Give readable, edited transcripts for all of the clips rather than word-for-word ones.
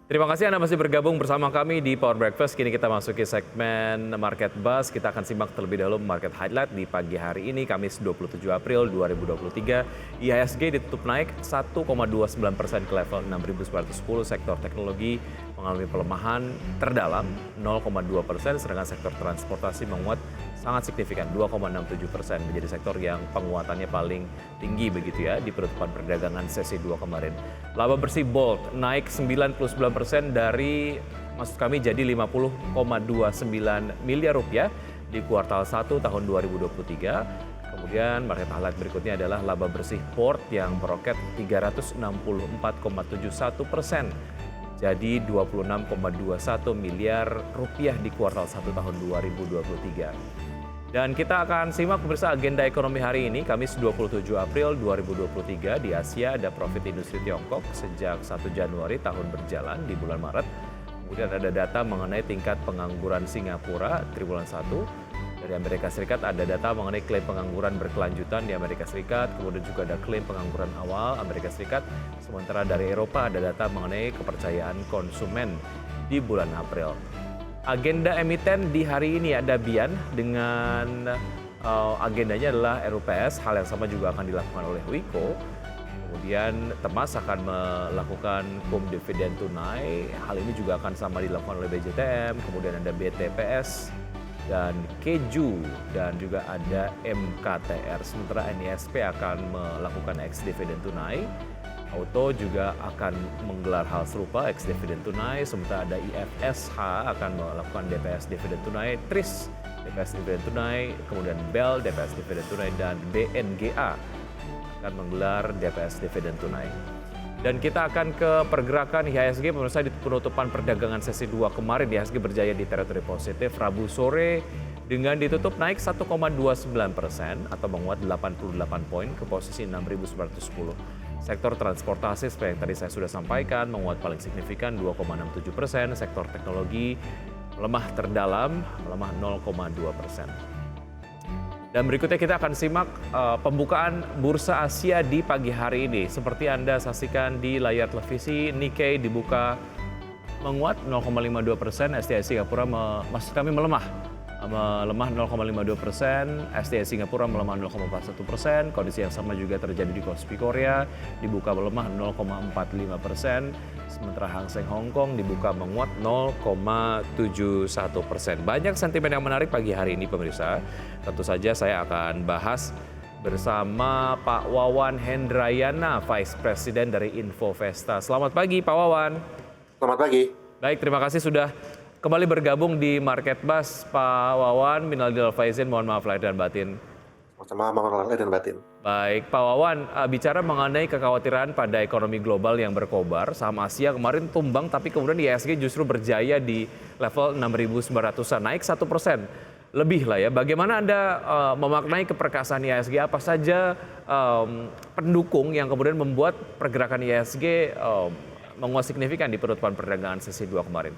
Terima kasih Anda masih bergabung bersama kami di Power Breakfast. Kini kita masuki segmen Market Buzz. Kita akan simak terlebih dahulu market highlight di pagi hari ini, Kamis 27 April 2023. IHSG ditutup naik 1,29% ke level 6.910. Sektor teknologi mengalami pelemahan terdalam 0,2%, sedangkan sektor transportasi menguat sangat signifikan 2,67%, menjadi sektor yang penguatannya paling tinggi begitu ya di penutupan perdagangan sesi 2 kemarin. Laba bersih Bolt naik 99% dari maksud kami jadi 50,29 miliar rupiah di kuartal 1 tahun 2023. Kemudian market highlight berikutnya adalah laba bersih Port yang meroket 364,71%. Jadi 26,21 miliar rupiah di kuartal 1 tahun 2023. Dan kita akan simak pemirsa agenda ekonomi hari ini, Kamis 27 April 2023. Di Asia ada profit industri Tiongkok sejak 1 Januari tahun berjalan di bulan Maret. Kemudian ada data mengenai tingkat pengangguran Singapura triwulan 1. Dari Amerika Serikat ada data mengenai klaim pengangguran berkelanjutan di Amerika Serikat. Kemudian juga ada klaim pengangguran awal Amerika Serikat. Sementara dari Eropa ada data mengenai kepercayaan konsumen di bulan April. Agenda emiten di hari ini ada Bian dengan agendanya adalah RUPS. Hal yang sama juga akan dilakukan oleh Wiko. Kemudian Temas akan melakukan dividen tunai. Hal ini juga akan sama dilakukan oleh BJTM. Kemudian ada BTPS dan Keju dan juga ada MKTR. Sementara NISP akan melakukan ex dividen tunai. Auto juga akan menggelar hal serupa, ex dividen tunai. Sementara ada IFSH akan melakukan DPS dividen tunai, TRIS DPS dividen tunai, kemudian BEL DPS dividen tunai, dan BNGA akan menggelar DPS dividen tunai. Dan kita akan ke pergerakan IHSG pemirsa di penutupan perdagangan sesi 2 kemarin. IHSG berjaya di teritori positif Rabu sore dengan ditutup naik 1,29% atau menguat 88 poin ke posisi 6.910. Sektor transportasi seperti yang tadi saya sudah sampaikan menguat paling signifikan 2,67%. Sektor teknologi melemah terdalam, melemah 0,2%. Dan berikutnya kita akan simak pembukaan Bursa Asia di pagi hari ini. Seperti Anda saksikan di layar televisi, Nikkei dibuka menguat 0,52%, STI Singapura maksud kami melemah 0,52%, STI Singapura melemah 0,41%, kondisi yang sama juga terjadi di Kospi Korea, dibuka melemah 0,45%, sementara Hang Seng Hong Kong dibuka menguat 0,71%. Banyak sentimen yang menarik pagi hari ini pemirsa, tentu saja saya akan bahas bersama Pak Wawan Hendrayana, Vice President dari Infovesta. Selamat pagi Pak Wawan. Selamat pagi. Baik, terima kasih sudah kembali bergabung di Market Buzz, Pak Wawan. Minal aidin wal faizin, mohon maaf lahir dan batin. Sama-sama, mohon lahir dan batin. Baik, Pak Wawan, bicara mengenai kekhawatiran pada ekonomi global yang berkobar, saham Asia kemarin tumbang, tapi kemudian IHSG justru berjaya di level 6.900-an, naik 1%. Lebih lah ya. Bagaimana Anda memaknai keperkasaan IHSG? Apa saja pendukung yang kemudian membuat pergerakan IHSG menguat signifikan di penutupan perdagangan sesi 2 kemarin?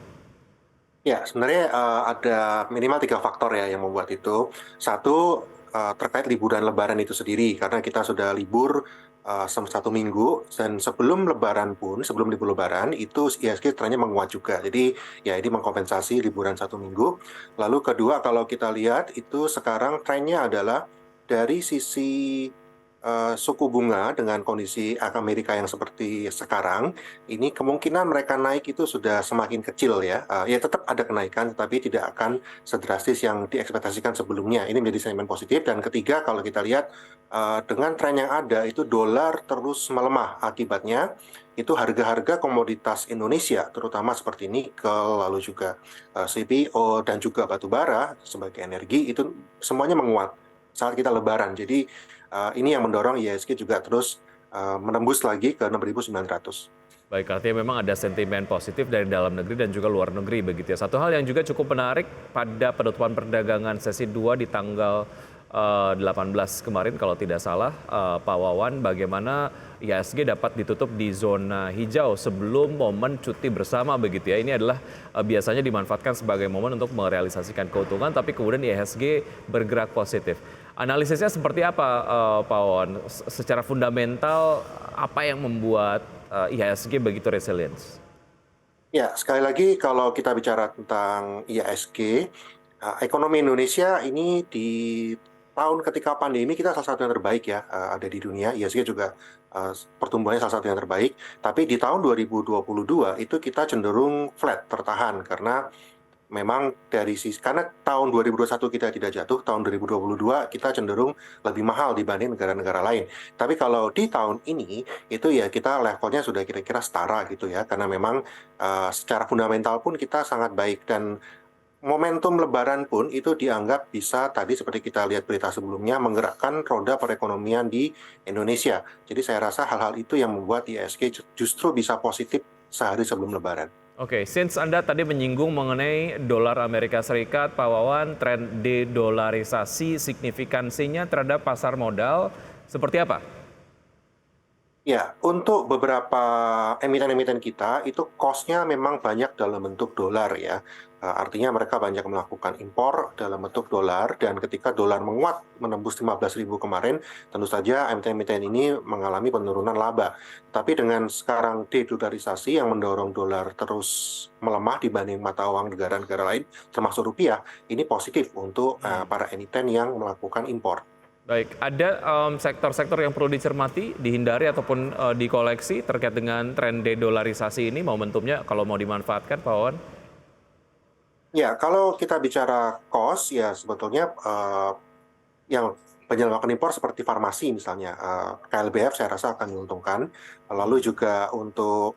Ya, sebenarnya ada minimal 3 faktor ya yang membuat itu. Satu, terkait liburan Lebaran itu sendiri, karena kita sudah libur 1 minggu, dan sebelum Lebaran pun, sebelum libur Lebaran, itu IHSG trennya menguat juga. Jadi ya ini mengkompensasi liburan 1 minggu. Lalu kedua, kalau kita lihat itu sekarang trennya adalah dari sisi suku bunga dengan kondisi Amerika yang seperti sekarang, ini kemungkinan mereka naik itu sudah semakin kecil ya. Ya tetap ada kenaikan, tetapi tidak akan sedrastis yang diekspektasikan sebelumnya. Ini menjadi sentimen positif. Dan ketiga, kalau kita lihat dengan tren yang ada, itu dolar terus melemah. Akibatnya itu harga-harga komoditas Indonesia, terutama seperti nikel, lalu juga CPO, dan juga batu bara sebagai energi, itu semuanya menguat saat kita Lebaran. Jadi ini yang mendorong IHSG juga terus menembus lagi ke 6.900. Baik, artinya memang ada sentimen positif dari dalam negeri dan juga luar negeri begitu ya. Satu hal yang juga cukup menarik pada penutupan perdagangan sesi 2 di tanggal 18 kemarin kalau tidak salah, Pak Wawan, bagaimana IHSG dapat ditutup di zona hijau sebelum momen cuti bersama begitu ya. Ini adalah biasanya dimanfaatkan sebagai momen untuk merealisasikan keuntungan, tapi kemudian IHSG bergerak positif. Analisisnya seperti apa Pak Wawan? Secara fundamental apa yang membuat IHSG begitu resilience? Ya, sekali lagi kalau kita bicara tentang IHSG, ekonomi Indonesia ini di tahun ketika pandemi kita salah satu yang terbaik ya, ada di dunia. IHSG juga pertumbuhannya salah satu yang terbaik. Tapi di tahun 2022 itu kita cenderung flat, tertahan karena memang dari sisi karena tahun 2021 kita tidak jatuh, tahun 2022 kita cenderung lebih mahal dibanding negara-negara lain. Tapi kalau di tahun ini itu ya kita levelnya sudah kira-kira setara gitu ya, karena memang secara fundamental pun kita sangat baik dan momentum Lebaran pun itu dianggap bisa tadi seperti kita lihat berita sebelumnya menggerakkan roda perekonomian di Indonesia. Jadi saya rasa hal-hal itu yang membuat IHSG justru bisa positif sehari sebelum Lebaran. Oke, since Anda tadi menyinggung mengenai dolar Amerika Serikat, Pak Wawan, tren de-dolarisasi signifikansinya terhadap pasar modal seperti apa? Ya, untuk beberapa emiten-emiten kita itu cost-nya memang banyak dalam bentuk dolar ya. Artinya mereka banyak melakukan impor dalam bentuk dolar dan ketika dolar menguat menembus 15.000 kemarin, tentu saja emiten-emiten ini mengalami penurunan laba. Tapi dengan sekarang de-dolarisasi yang mendorong dolar terus melemah dibanding mata uang negara-negara lain, termasuk rupiah, ini positif untuk para emiten yang melakukan impor. Baik, ada sektor-sektor yang perlu dicermati, dihindari ataupun dikoleksi terkait dengan tren de-dolarisasi ini, momentumnya kalau mau dimanfaatkan, Pak Wawan? Ya, kalau kita bicara cost, ya sebetulnya yang penyelenggara impor seperti farmasi misalnya, KLBF saya rasa akan diuntungkan. Lalu juga untuk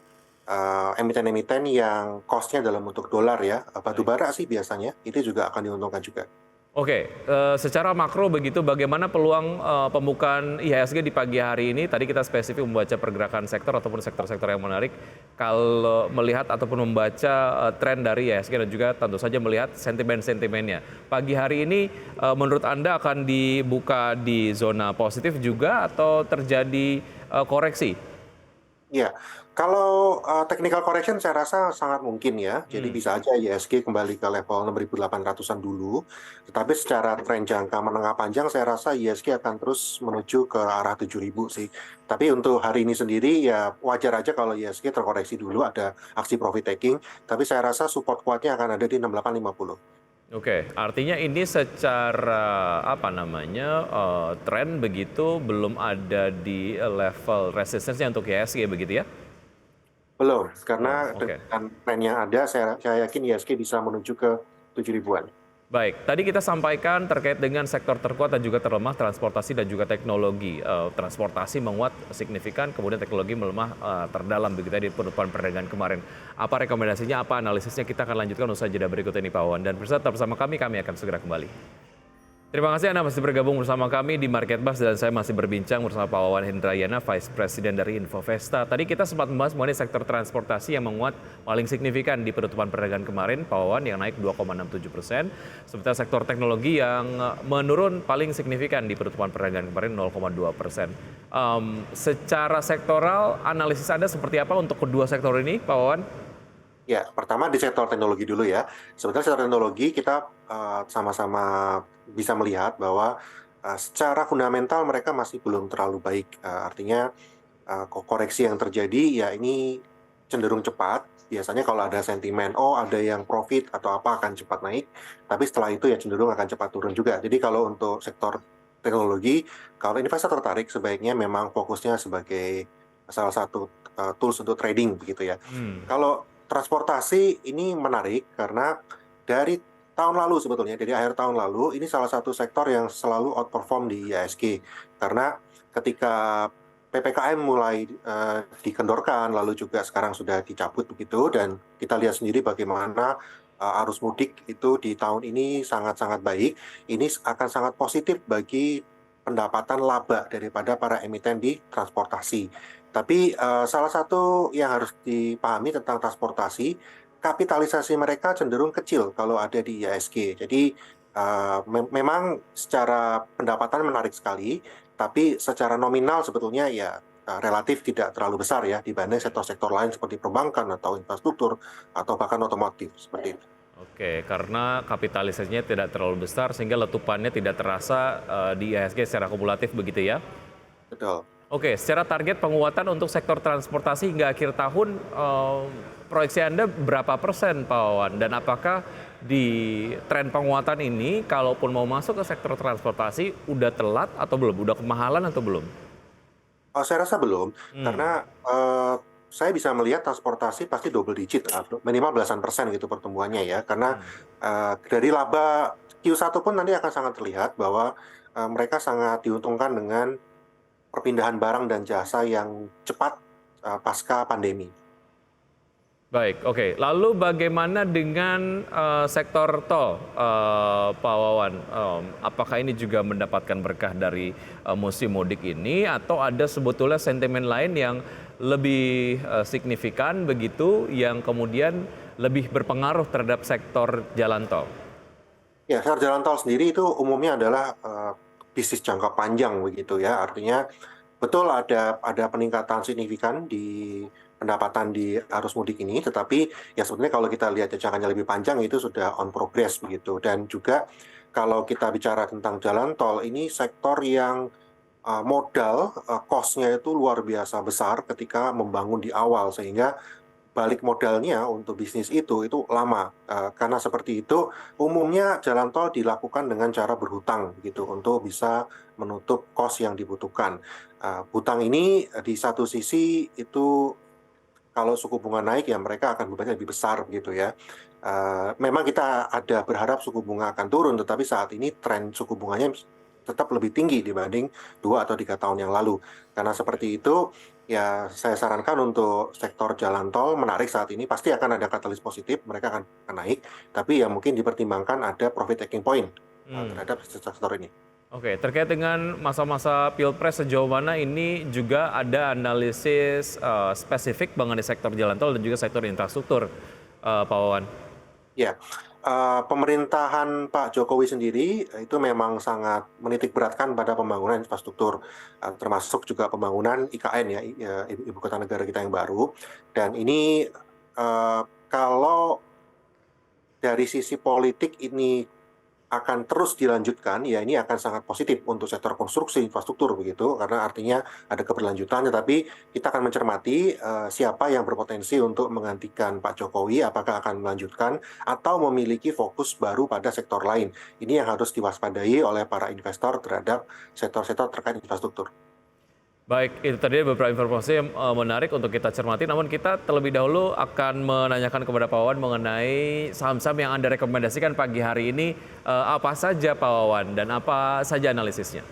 emiten-emiten yang cost-nya dalam bentuk dolar ya, batu bara sih biasanya, itu juga akan diuntungkan juga. Oke, secara makro begitu bagaimana peluang pembukaan IHSG di pagi hari ini? Tadi kita spesifik membaca pergerakan sektor ataupun sektor-sektor yang menarik. Kalau melihat ataupun membaca tren dari IHSG dan juga tentu saja melihat sentimen-sentimennya. Pagi hari ini menurut Anda akan dibuka di zona positif juga atau terjadi koreksi? Iya, kalau technical correction saya rasa sangat mungkin ya. Jadi Hmm. bisa aja ISG kembali ke level 6.800-an dulu. Tetapi secara tren jangka menengah panjang saya rasa ISG akan terus menuju ke arah 7.000 sih. Tapi untuk hari ini sendiri ya wajar aja kalau ISG terkoreksi dulu ada aksi profit taking. Tapi saya rasa support kuatnya akan ada di 6850. Oke, artinya ini secara apa namanya tren begitu belum ada di level resistance-nya untuk IHSG begitu ya? Belum, Belum. karena Oke. dengan tren yang ada saya yakin ISG bisa menuju ke 7.000-an. Baik, tadi kita sampaikan terkait dengan sektor terkuat dan juga terlemah transportasi dan juga teknologi. Transportasi menguat signifikan, kemudian teknologi melemah terdalam begitu ya di penutupan perdagangan kemarin. Apa rekomendasinya, apa analisisnya kita akan lanjutkan usai jeda berikut ini Pak Wawan. Dan tetap bersama kami akan segera kembali. Terima kasih Anda masih bergabung bersama kami di Market Bus dan saya masih berbincang bersama Pak Wawan Hendrayana, Vice President dari Infovesta. Tadi kita sempat membahas mengenai sektor transportasi yang menguat paling signifikan di penutupan perdagangan kemarin, Pak Wawan yang naik 2,67%. Sementara sektor teknologi yang menurun paling signifikan di penutupan perdagangan kemarin 0,2%. Secara sektoral, analisis Anda seperti apa untuk kedua sektor ini, Pak Wawan? Ya, pertama di sektor teknologi dulu ya. Sebenarnya sektor teknologi kita sama-sama bisa melihat bahwa secara fundamental mereka masih belum terlalu baik. Artinya koreksi yang terjadi ya ini cenderung cepat. Biasanya kalau ada sentimen, oh ada yang profit atau apa akan cepat naik. Tapi setelah itu ya cenderung akan cepat turun juga. Jadi kalau untuk sektor teknologi, kalau investor tertarik sebaiknya memang fokusnya sebagai salah satu tools untuk trading begitu ya. Hmm. Kalau transportasi ini menarik karena dari tahun lalu sebetulnya, dari akhir tahun lalu, ini salah satu sektor yang selalu outperform di IHSG. Karena ketika PPKM mulai dikendorkan, lalu juga sekarang sudah dicabut begitu, dan kita lihat sendiri bagaimana arus mudik itu di tahun ini sangat-sangat baik. Ini akan sangat positif bagi pendapatan laba daripada para emiten di transportasi. Tapi salah satu yang harus dipahami tentang transportasi, kapitalisasi mereka cenderung kecil kalau ada di IHSG. Jadi memang secara pendapatan menarik sekali, tapi secara nominal sebetulnya ya relatif tidak terlalu besar ya dibanding sektor-sektor lain seperti perbankan atau infrastruktur atau bahkan otomotif seperti itu. Oke, karena kapitalisasinya tidak terlalu besar sehingga letupannya tidak terasa di IHSG secara kumulatif begitu ya? Betul. Oke, secara target penguatan untuk sektor transportasi hingga akhir tahun, proyeksi Anda berapa persen, Pak Wawan? Dan apakah di tren penguatan ini, kalaupun mau masuk ke sektor transportasi, udah telat atau belum? Udah kemahalan atau belum? Saya rasa belum, Hmm, karena saya bisa melihat transportasi pasti double digit, minimal belasan persen gitu pertumbuhannya ya. Karena hmm. dari laba Q1 pun nanti akan sangat terlihat bahwa mereka sangat diuntungkan dengan perpindahan barang dan jasa yang cepat pasca pandemi. Baik, oke. Lalu bagaimana dengan sektor tol, Pak Wawan? Apakah ini juga mendapatkan berkah dari musim mudik ini, atau ada sebetulnya sentimen lain yang lebih signifikan begitu, yang kemudian lebih berpengaruh terhadap sektor jalan tol? Ya, sektor jalan tol sendiri itu umumnya adalah bisnis jangka panjang begitu ya. Artinya betul ada peningkatan signifikan di pendapatan di arus mudik ini, tetapi ya sebetulnya kalau kita lihat jenjangnya lebih panjang itu sudah on progress begitu. Dan juga kalau kita bicara tentang jalan tol, ini sektor yang modal cost-nya itu luar biasa besar ketika membangun di awal, sehingga balik modalnya untuk bisnis itu lama. Karena seperti itu, umumnya jalan tol dilakukan dengan cara berhutang gitu untuk bisa menutup kos yang dibutuhkan. Hutang ini di satu sisi itu kalau suku bunga naik ya mereka akan bebannya lebih besar gitu ya. Memang kita ada berharap suku bunga akan turun, tetapi saat ini tren suku bunganya tetap lebih tinggi dibanding 2 atau 3 tahun yang lalu. Karena seperti itu, ya saya sarankan untuk sektor jalan tol menarik saat ini, pasti akan ada katalis positif, mereka akan naik, tapi ya mungkin dipertimbangkan ada profit taking point Hmm. terhadap sektor ini. Oke, terkait dengan masa-masa pilpres sejauh mana ini juga ada analisis spesifik mengenai sektor jalan tol dan juga sektor infrastruktur, Pak Wawan. Ya, pemerintahan Pak Jokowi sendiri itu memang sangat menitik beratkan pada pembangunan infrastruktur, termasuk juga pembangunan IKN ya, ibu kota negara kita yang baru. Dan ini kalau dari sisi politik ini akan terus dilanjutkan, ya ini akan sangat positif untuk sektor konstruksi infrastruktur begitu, karena artinya ada keberlanjutan, tetapi kita akan mencermati siapa yang berpotensi untuk menggantikan Pak Jokowi, apakah akan melanjutkan atau memiliki fokus baru pada sektor lain. Ini yang harus diwaspadai oleh para investor terhadap sektor-sektor terkait infrastruktur. Baik, itu tadi beberapa informasi yang menarik untuk kita cermati. Namun kita terlebih dahulu akan menanyakan kepada Pak Wawan mengenai saham-saham yang Anda rekomendasikan pagi hari ini. Apa saja Pak Wawan dan apa saja analisisnya?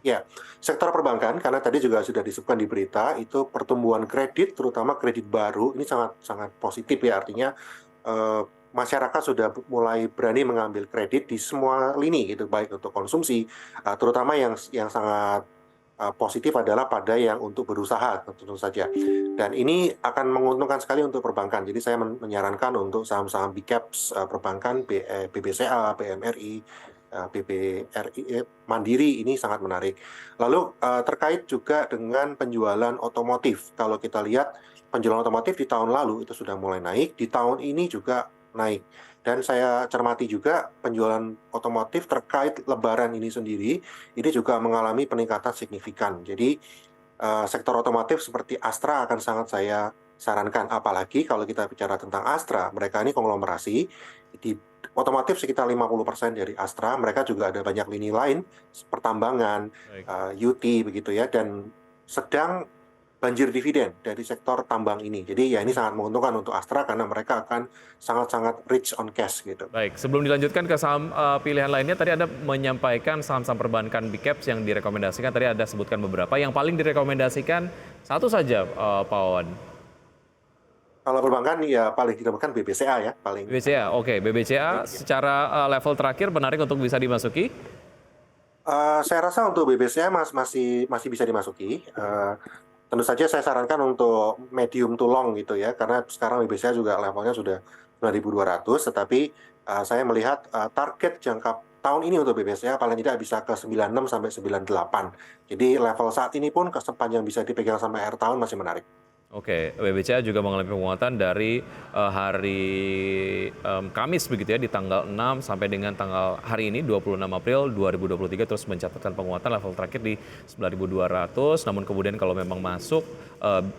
Ya, sektor perbankan karena tadi juga sudah disebutkan di berita itu pertumbuhan kredit terutama kredit baru ini sangat sangat positif ya, artinya masyarakat sudah mulai berani mengambil kredit di semua lini gitu, baik untuk konsumsi, terutama yang sangat positif adalah pada yang untuk berusaha tentu saja. Dan ini akan menguntungkan sekali untuk perbankan. Jadi saya menyarankan untuk saham-saham big caps perbankan, BBCA, BMRI, BBRI, Mandiri ini sangat menarik. Lalu terkait juga dengan penjualan otomotif. Kalau kita lihat penjualan otomotif di tahun lalu itu sudah mulai naik, di tahun ini juga naik. Dan saya cermati juga penjualan otomotif terkait Lebaran ini sendiri, ini juga mengalami peningkatan signifikan. Jadi sektor otomotif seperti Astra akan sangat saya sarankan. Apalagi kalau kita bicara tentang Astra, mereka ini konglomerasi, di otomotif sekitar 50% dari Astra, mereka juga ada banyak lini lain, pertambangan, Baik. UT begitu ya, dan sedang banjir dividen dari sektor tambang ini. Jadi ya ini sangat menguntungkan untuk Astra karena mereka akan sangat-sangat rich on cash gitu. Baik, sebelum dilanjutkan ke saham pilihan lainnya, tadi Anda menyampaikan saham-saham perbankan big caps yang direkomendasikan. Tadi Anda sebutkan beberapa. Yang paling direkomendasikan satu saja, Pak Wawan. Kalau perbankan ya paling ditemukan BBCA ya, paling BBCA, oke. BBCA ya. secara level terakhir menarik untuk bisa dimasuki. Saya rasa untuk BBCA masih bisa dimasuki. Tentu saja saya sarankan untuk medium to long gitu ya, karena sekarang BBCA juga levelnya sudah 9.200, tetapi saya melihat target jangka tahun ini untuk BBCA paling tidak bisa ke 96 sampai 98. Jadi level saat ini pun sepanjang bisa dipegang sampai akhir tahun masih menarik. Oke, BBCA juga mengalami penguatan dari hari Kamis begitu ya di tanggal 6 sampai dengan tanggal hari ini 26 April 2023 terus mencatatkan penguatan level terakhir di 9.200. Namun kemudian kalau memang masuk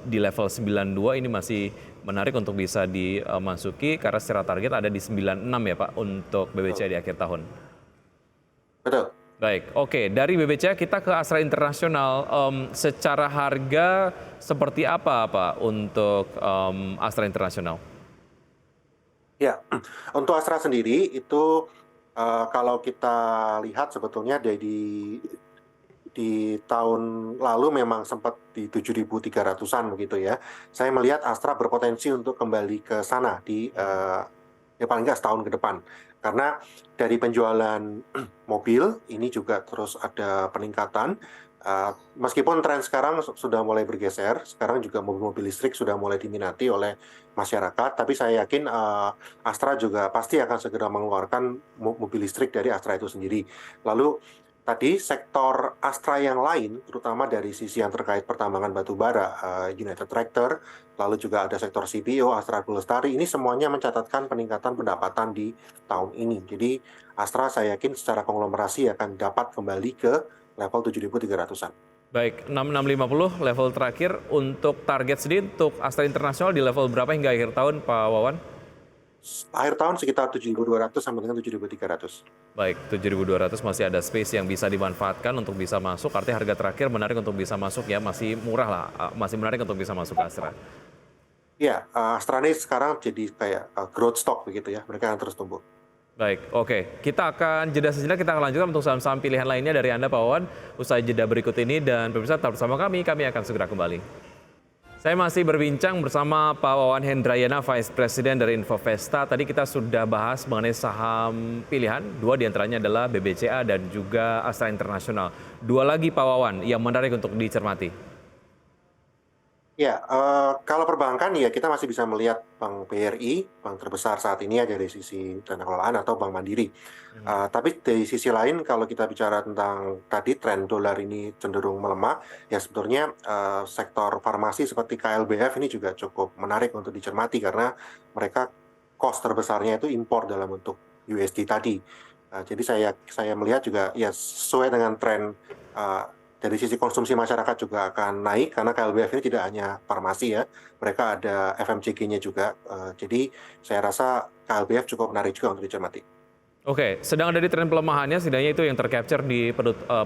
di level 92 ini masih menarik untuk bisa dimasuki karena secara target ada di 96 ya Pak untuk BBCA di akhir tahun. Betul. Baik, oke. Dari BBCA kita ke Astra Internasional. Secara harga seperti apa Pak untuk Astra Internasional? Ya, untuk Astra sendiri itu kalau kita lihat sebetulnya di tahun lalu memang sempat di 7.300-an begitu ya. Saya melihat Astra berpotensi untuk kembali ke sana di ya paling nggak setahun ke depan. Karena dari penjualan mobil ini juga terus ada peningkatan. Meskipun tren sekarang sudah mulai bergeser, sekarang juga mobil-mobil listrik sudah mulai diminati oleh masyarakat, tapi saya yakin Astra juga pasti akan segera mengeluarkan mobil listrik dari Astra itu sendiri. Lalu tadi sektor Astra yang lain, terutama dari sisi yang terkait pertambangan batu bara, United Tractor, lalu juga ada sektor CPO, Astra Lestari, ini semuanya mencatatkan peningkatan pendapatan di tahun ini. Jadi Astra saya yakin secara konglomerasi akan dapat kembali ke level 7.300-an. Baik, 6650 level terakhir untuk target sendiri untuk Astra Internasional di level berapa hingga akhir tahun Pak Wawan? Akhir tahun sekitar 7.200 sampai dengan 7.300. Baik, 7.200 masih ada space yang bisa dimanfaatkan untuk bisa masuk. Artinya harga terakhir menarik untuk bisa masuk ya, masih murah lah, masih menarik untuk bisa masuk ke Astra. Ya, Astra ini sekarang jadi kayak growth stock begitu ya, mereka akan terus tumbuh. Baik, oke. Kita akan jeda sejenak, kita akan lanjutkan untuk saham-saham pilihan lainnya dari Anda Pak Wawan. Usai jeda berikut ini dan pemirsa tetap bersama kami akan segera kembali. Saya masih berbincang bersama Pak Wawan Hendrayana, Vice President dari Infovesta. Tadi kita sudah bahas mengenai saham pilihan, dua diantaranya adalah BBCA dan juga Astra Internasional. Dua lagi Pak Wawan yang menarik untuk dicermati. Ya, kalau perbankan ya kita masih bisa melihat Bank BRI, bank terbesar saat ini ya dari sisi dana kelolaan atau Bank Mandiri. Tapi dari sisi lain kalau kita bicara tentang tadi tren dolar ini cenderung melemah, ya sebetulnya sektor farmasi seperti KLBF ini juga cukup menarik untuk dicermati karena mereka cost terbesarnya itu impor dalam bentuk USD tadi. Jadi saya melihat juga ya sesuai dengan tren dari sisi konsumsi masyarakat juga akan naik karena KLBF ini tidak hanya farmasi ya, mereka ada FMCG-nya juga. Jadi saya rasa KLBF cukup menarik juga untuk dicermati. Oke, sedang ada di tren pelemahannya, setidaknya itu yang tercapture di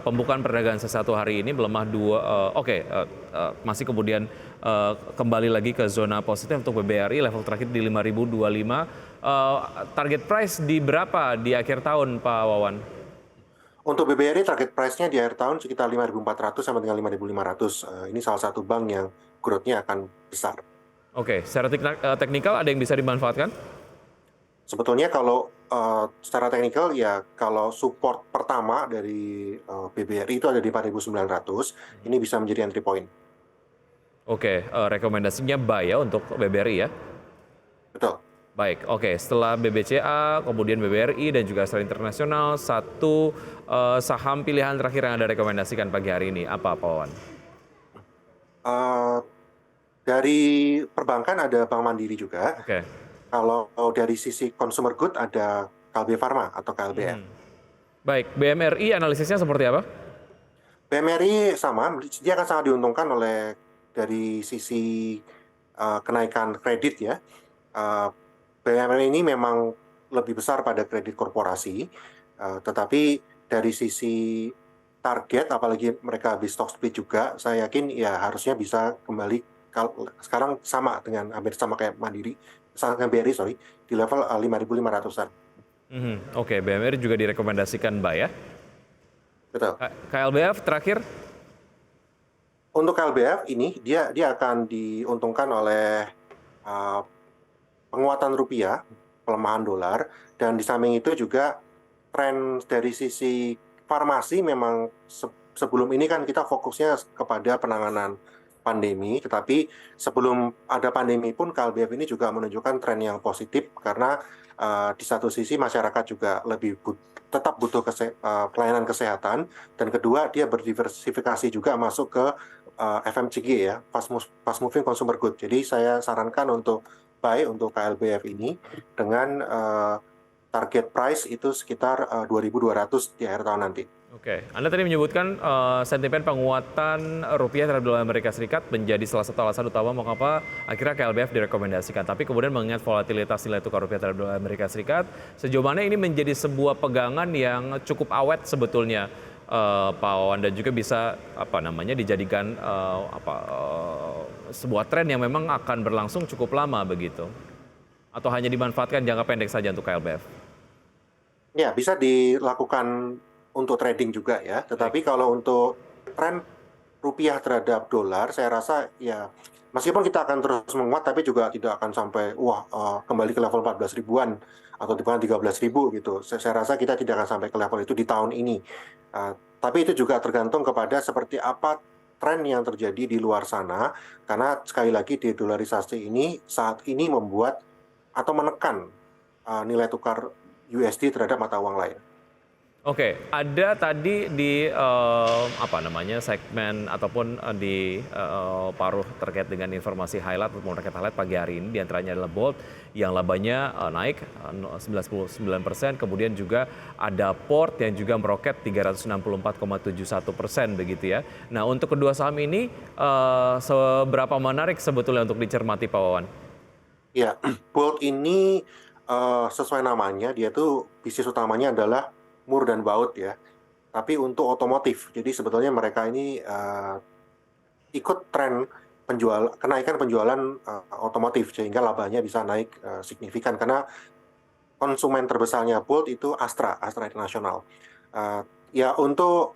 pembukaan perdagangan sesatu hari ini melemah masih kemudian kembali lagi ke zona positif untuk BBRI level terakhir di 5.025. Target price di berapa di akhir tahun Pak Wawan? Untuk BBRI target price-nya di akhir tahun sekitar 5.400 sampai dengan 5.500. Ini salah satu bank yang growth-nya akan besar. Oke, secara teknikal ada yang bisa dimanfaatkan? Sebetulnya kalau secara teknikal ya kalau support pertama dari BBRI itu ada di 4.900, ini bisa menjadi entry point. Oke, rekomendasinya buy ya untuk BBRI ya? Betul. Baik, oke. Setelah BBCA, kemudian BBRI dan juga Astra Internasional, satu saham pilihan terakhir yang Anda rekomendasikan pagi hari ini, apa Pak Wawan? Dari perbankan ada Bank Mandiri juga. Oke. Kalau dari sisi consumer good ada KLB Pharma atau KLBF. Baik, BMRI analisisnya seperti apa? BMRI sama, dia akan sangat diuntungkan oleh dari sisi kenaikan kredit ya. BMRI ini memang lebih besar pada kredit korporasi, tetapi dari sisi target, apalagi mereka habis stock split juga, saya yakin ya harusnya bisa kembali sekarang hampir sama kayak Mandiri, sama kayak BRI di level 5.500-an. Oke, BMRI juga direkomendasikan buy ya? Betul. KLBF terakhir? Untuk KLBF ini dia akan diuntungkan oleh penguatan rupiah, pelemahan dolar, dan di samping itu juga tren dari sisi farmasi memang sebelum ini kan kita fokusnya kepada penanganan pandemi, tetapi sebelum ada pandemi pun KLBF ini juga menunjukkan tren yang positif karena di satu sisi masyarakat juga tetap butuh pelayanan kesehatan, dan kedua dia berdiversifikasi juga masuk ke FMCG ya, fast moving consumer good. Jadi saya sarankan untuk buy untuk KLBF ini dengan target price itu sekitar 2.200 di akhir tahun nanti. Oke, Anda tadi menyebutkan sentimen penguatan rupiah terhadap dolar Amerika Serikat menjadi salah satu alasan utama mengapa akhirnya KLBF direkomendasikan. Tapi kemudian mengingat volatilitas nilai tukar rupiah terhadap dolar Amerika Serikat, sejauh mana ini menjadi sebuah pegangan yang cukup awet sebetulnya, Pak Wawan, dan juga bisa dijadikan sebuah tren yang memang akan berlangsung cukup lama begitu, atau hanya dimanfaatkan jangka pendek saja untuk KLBF? Ya, bisa dilakukan untuk trading juga ya. Tetapi kalau untuk tren rupiah terhadap dolar, saya rasa ya meskipun kita akan terus menguat, tapi juga tidak akan sampai kembali ke level 14 ribuan atau di 13 ribu gitu. Saya rasa kita tidak akan sampai ke level itu di tahun ini. Tapi itu juga tergantung kepada seperti apa tren yang terjadi di luar sana. Karena sekali lagi dedolarisasi ini saat ini membuat atau menekan nilai tukar USD terhadap mata uang lain. Oke, ada tadi di segmen ataupun di paruh terkait dengan informasi highlight ataupun market highlight pagi hari ini, diantaranya adalah Bolt yang labanya naik 99%, kemudian juga ada Port yang juga meroket 364,71% begitu ya. Nah, untuk kedua saham ini seberapa menarik sebetulnya untuk dicermati, Pak Wawan? Ya, Bolt ini sesuai namanya, dia tuh bisnis utamanya adalah mur dan baut ya. Tapi untuk otomotif, jadi sebetulnya mereka ini ikut tren kenaikan penjualan otomotif sehingga labanya bisa naik signifikan karena konsumen terbesarnya Bolt itu Astra International. Ya untuk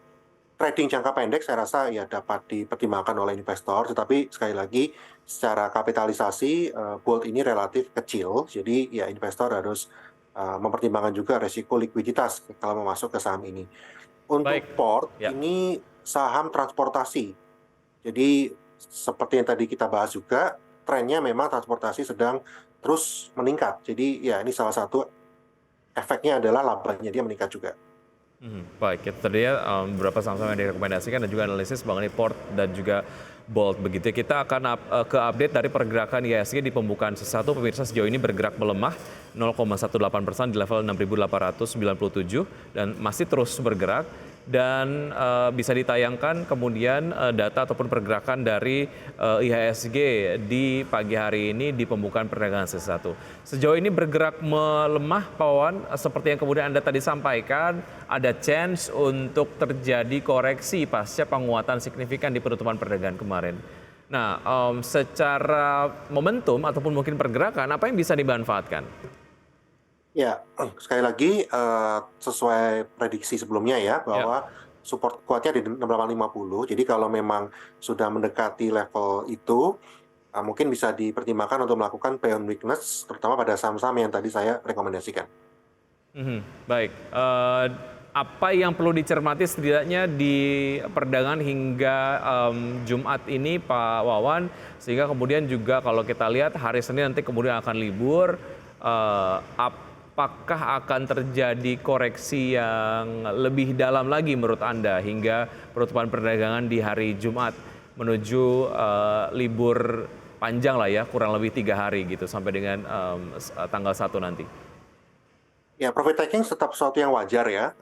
trading jangka pendek saya rasa ya dapat dipertimbangkan oleh investor, tetapi sekali lagi secara kapitalisasi Bolt ini relatif kecil, jadi ya investor harus mempertimbangkan juga resiko likuiditas kalau mau masuk ke saham ini. Untuk Port ini saham transportasi, jadi seperti yang tadi kita bahas juga, trennya memang transportasi sedang terus meningkat. Jadi ya ini salah satu efeknya adalah labanya dia meningkat juga. Baik, itu tadi ya beberapa saham-saham yang direkomendasikan dan juga analisis mengenai Port dan juga Bolt begitu. Kita akan ke update dari pergerakan IHSG di pembukaan C1. Pemirsa, sejauh ini bergerak melemah 0,18% di level 6.897 dan masih terus bergerak. Dan bisa ditayangkan kemudian data ataupun pergerakan dari IHSG di pagi hari ini di pembukaan perdagangan C1. Sejauh ini bergerak melemah, Pak Wawan, seperti yang kemudian Anda tadi sampaikan, ada chance untuk terjadi koreksi pasca penguatan signifikan di penutupan perdagangan kemarin. Nah, secara momentum ataupun mungkin pergerakan, apa yang bisa dimanfaatkan? Ya, sekali lagi sesuai prediksi sebelumnya ya, bahwa support kuatnya di 6850. Jadi kalau memang sudah mendekati level itu, mungkin bisa dipertimbangkan untuk melakukan payon weakness, terutama pada saham-saham yang tadi saya rekomendasikan. Baik, apa yang perlu dicermati setidaknya di perdagangan hingga Jumat ini, Pak Wawan, sehingga kemudian juga kalau kita lihat hari Senin nanti kemudian akan libur, apakah akan terjadi koreksi yang lebih dalam lagi menurut Anda hingga penutupan perdagangan di hari Jumat menuju libur panjang lah ya, kurang lebih 3 hari gitu sampai dengan tanggal 1 nanti? Ya, profit taking tetap sesuatu yang wajar ya.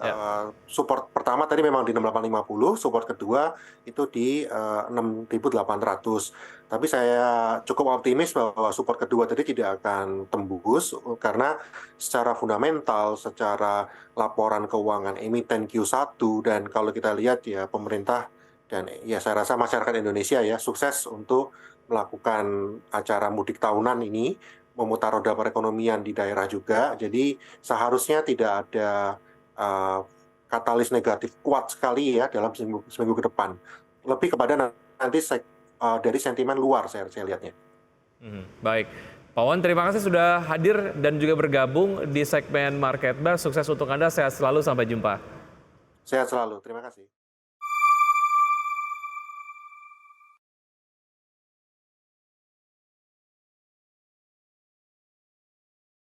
Support pertama tadi memang di 6850, support kedua itu di 6800. Tapi saya cukup optimis bahwa support kedua tadi tidak akan tembus karena secara fundamental, secara laporan keuangan emiten Q1 dan kalau kita lihat ya pemerintah dan ya saya rasa masyarakat Indonesia ya sukses untuk melakukan acara mudik tahunan ini, memutar roda perekonomian di daerah juga, jadi seharusnya tidak ada katalis negatif kuat sekali ya dalam seminggu ke depan. Lebih kepada nanti dari sentimen luar saya lihatnya. Baik, Pak Wawan, terima kasih sudah hadir dan juga bergabung di segmen Market Bar. Sukses untuk Anda, sehat selalu, sampai jumpa. Sehat selalu, terima kasih.